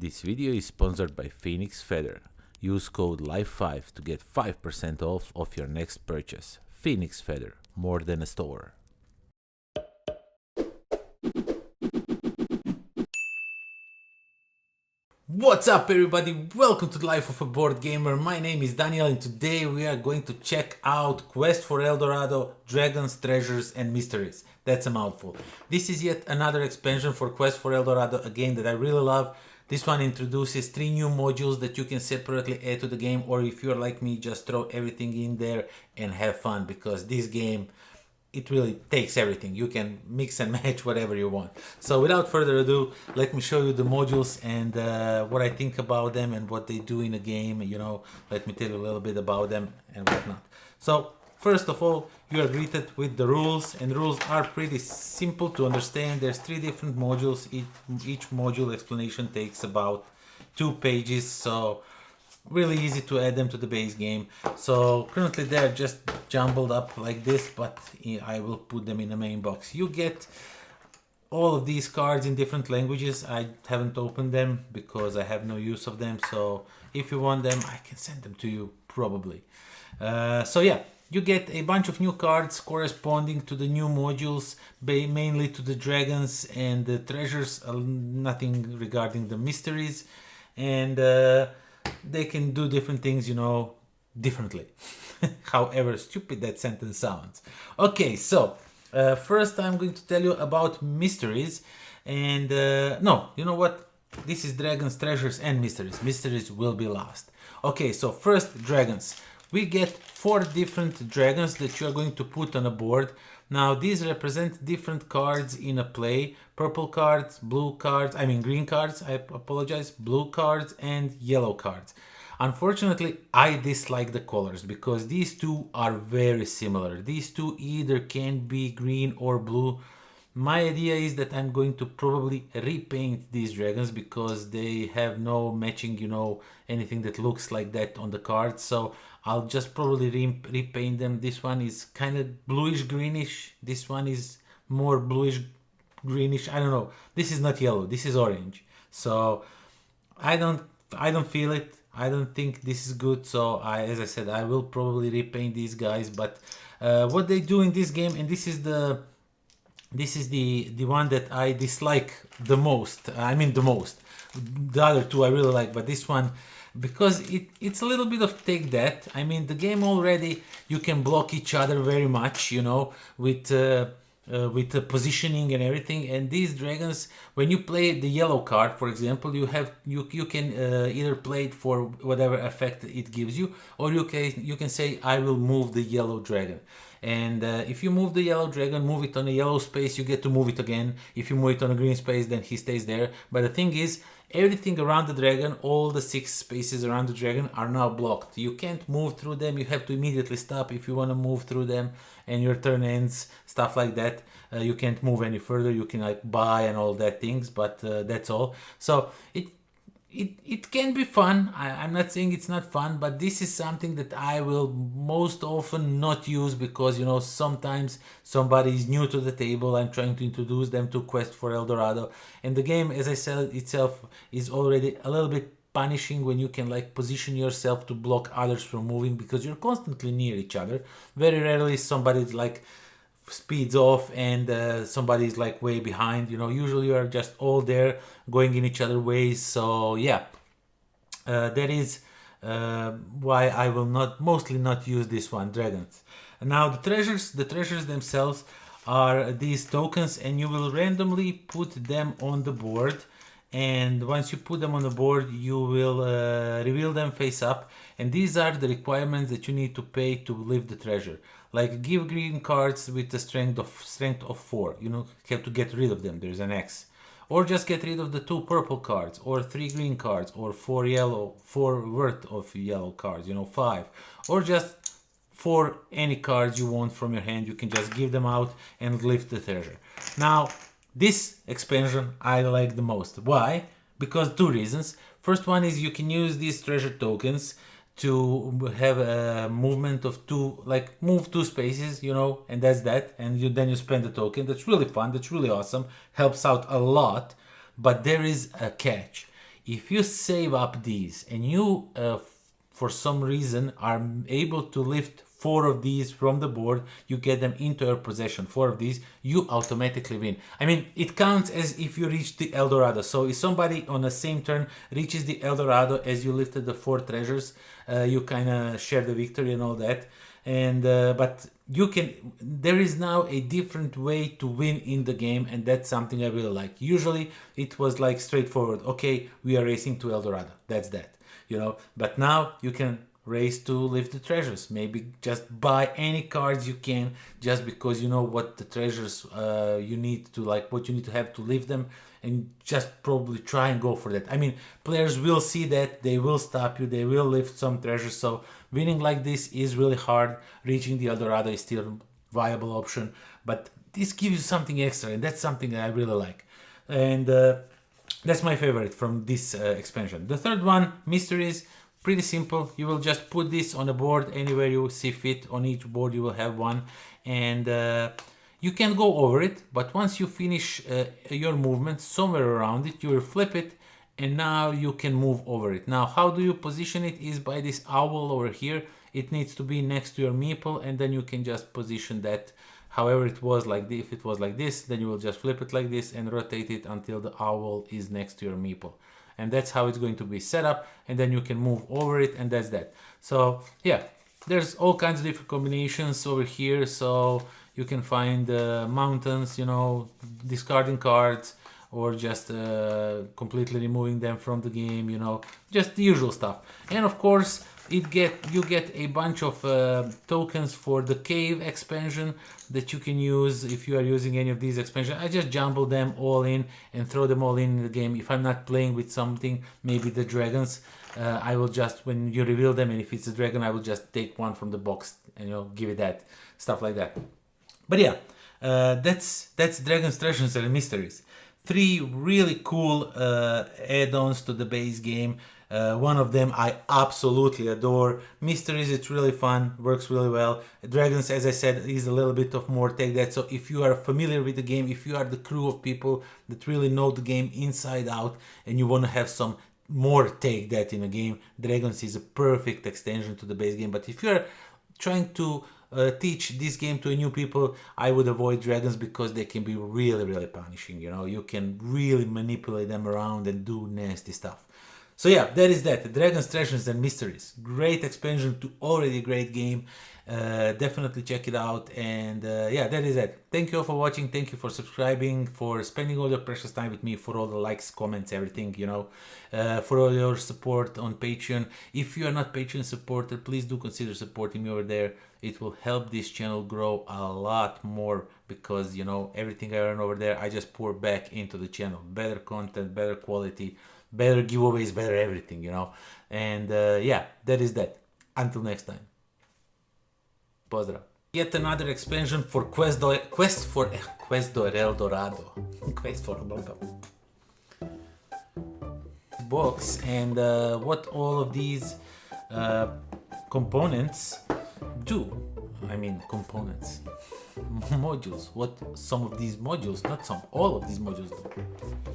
This video is sponsored by Phoenix Feather. Use code LIFE5 to get 5% off of your next purchase. Phoenix Feather, more than a store. What's up everybody, welcome to the Life of a Board Gamer. My name is Daniel and today we are going to check out Quest for El Dorado, Dragons, Treasures and Mysteries. That's a mouthful. This is yet another expansion for Quest for El Dorado, a game that I really love. This one introduces 3 new modules that you can separately add to the game, or if you're like me, just throw everything in there and have fun, because this game, it really takes everything. You can mix and match whatever you want. So without further ado, let me show you the modules and what I think about them and what they do in a game. You know, let me tell you a little bit about them and whatnot. So first of all, you are greeted with the rules, and the rules are pretty simple to understand. There's 3 different modules. Each module explanation takes about 2 pages, so really easy to add them to the base game. So currently they're just jumbled up like this, but I will put them in the main box. You get all of these cards in different languages. I haven't opened them because I have no use of them, so if you want them I can send them to you probably. So yeah, you get a bunch of new cards corresponding to the new modules, mainly to the dragons and the treasures, nothing regarding the mysteries, and they can do different things, you know, differently. However stupid that sentence sounds. Okay, so first I'm going to tell you about mysteries, and no, you know what? This is dragons, treasures and mysteries. Mysteries will be last. Okay, so first, dragons. We get 4 different dragons that you are going to put on a board. Now these represent different cards in a play. Purple cards, blue cards, green cards, I apologize, blue cards and yellow cards. Unfortunately, I dislike the colors because these 2 are very similar. These 2 either can be green or blue. My idea is that I'm going to probably repaint these dragons because they have no matching, you know, anything that looks like that on the cards. So I'll just probably repaint them. This one is kind of bluish greenish. This one is more bluish greenish. I don't know. This is not yellow. This is orange. So I don't feel it. I don't think this is good. So as I said, I will probably repaint these guys. But what they do in this game, and this is the one that I dislike the most. The other 2 I really like, but this one, because it's a little bit of take that. The game already, you can block each other very much, you know, with the positioning and everything. And these dragons, when you play the yellow card, for example, you can either play it for whatever effect it gives you, or you can say, I will move the yellow dragon. And if you move the yellow dragon, move it on a yellow space, you get to move it again. If you move it on a green space, then he stays there. But the thing is, everything around the dragon, all the 6 spaces around the dragon are now blocked. You can't move through them. You have to immediately stop if you want to move through them, and your turn ends, stuff like that. You can't move any further. You can like buy and all that things, but that's all. So it can be fun. I'm not saying it's not fun, but this is something that I will most often not use because, you know, sometimes somebody is new to the table. I'm trying to introduce them to Quest for El Dorado, and the game, as I said, itself is already a little bit punishing when you can like position yourself to block others from moving because you're constantly near each other. Very rarely somebody's like speeds off and somebody's like way behind, you know. Usually you are just all there going in each other ways. So yeah, that is why I will mostly not use this one, dragons. Now the treasures themselves are these tokens, and you will randomly put them on the board, and once you put them on the board you will reveal them face up, and these are the requirements that you need to pay to lift the treasure. Like give green cards with a strength of 4. You know, have to get rid of them. There's an X. Or just get rid of the 2 purple cards, or 3 green cards, or 4 worth of yellow cards, you know, 5. Or just 4 any cards you want from your hand. You can just give them out and lift the treasure. Now, this expansion I like the most. Why? Because 2 reasons. First one is you can use these treasure tokens to have a movement of 2, like move 2 spaces, you know, and that's that. And then you spend the token. That's really fun. That's really awesome. Helps out a lot. But there is a catch. if you save up these and you for some reason are able to lift 4 of these from the board, you get them into your possession, 4 of these, you automatically win. I mean, it counts as if you reach the El Dorado. So if somebody on the same turn reaches the El Dorado as you lifted the 4 treasures, you kind of share the victory and all that. And but you can, there is now a different way to win in the game, and that's something I really like. Usually it was like straightforward, okay, we are racing to El Dorado, that's that, you know. But now you can race to lift the treasures, maybe just buy any cards you can, just because you know what the treasures you need to, like what you need to have to lift them, and just probably try and go for that. I mean, players will see that, they will stop you, they will lift some treasures. So winning like this is really hard. Reaching the El Dorado is still a viable option, but this gives you something extra, and that's something that I really like. And that's my favorite from this expansion. The third one, Mysteries, pretty simple. You will just put this on a board anywhere you see fit. On each board you will have one, and you can go over it, but once you finish your movement somewhere around it, you will flip it, and now you can move over it. Now, how do you position it is by this owl over here. It needs to be next to your meeple, and then you can just position that however it was. Like if it was like this, then you will just flip it like this and rotate it until the owl is next to your meeple. And that's how it's going to be set up, and then you can move over it, and that's that. So yeah, there's all kinds of different combinations over here. So you can find mountains, you know, discarding cards, or just completely removing them from the game, you know, just the usual stuff. And of course, you get a bunch of tokens for the cave expansion that you can use if you are using any of these expansions. I just jumble them all in and throw them all in the game. If I'm not playing with something, maybe the dragons, I will just, when you reveal them, and if it's a dragon, I will just take one from the box and, you know, give it that, stuff like that. But yeah, that's Dragon's Treasures and Mysteries. 3 really cool add-ons to the base game. One of them I absolutely adore. Mysteries, it's really fun, works really well. Dragons, as I said, is a little bit of more take that. So if you are familiar with the game, if you are the crew of people that really know the game inside out, and you want to have some more take that in a game, Dragons is a perfect extension to the base game. But if you are trying to teach this game to new people, I would avoid dragons because they can be really punishing. You know, you can really manipulate them around and do nasty stuff. So yeah, that is that. Dragons, Treasures and Mysteries. Great expansion to already great game. Definitely check it out. And yeah, that is it. Thank you all for watching. Thank you for subscribing, for spending all your precious time with me, for all the likes, comments, everything, you know, for all your support on Patreon. If you are not Patreon supporter, please do consider supporting me over there. It will help this channel grow a lot more, because, you know, everything I earn over there, I just pour back into the channel. Better content, better quality, better giveaways, better everything, you know. And yeah, that is that. Until next time. Pozdrav. Yet another expansion for Quest for El Dorado. Quest for box, and what all of these components do. I mean, components, modules. What some of these modules, not some, all of these modules do.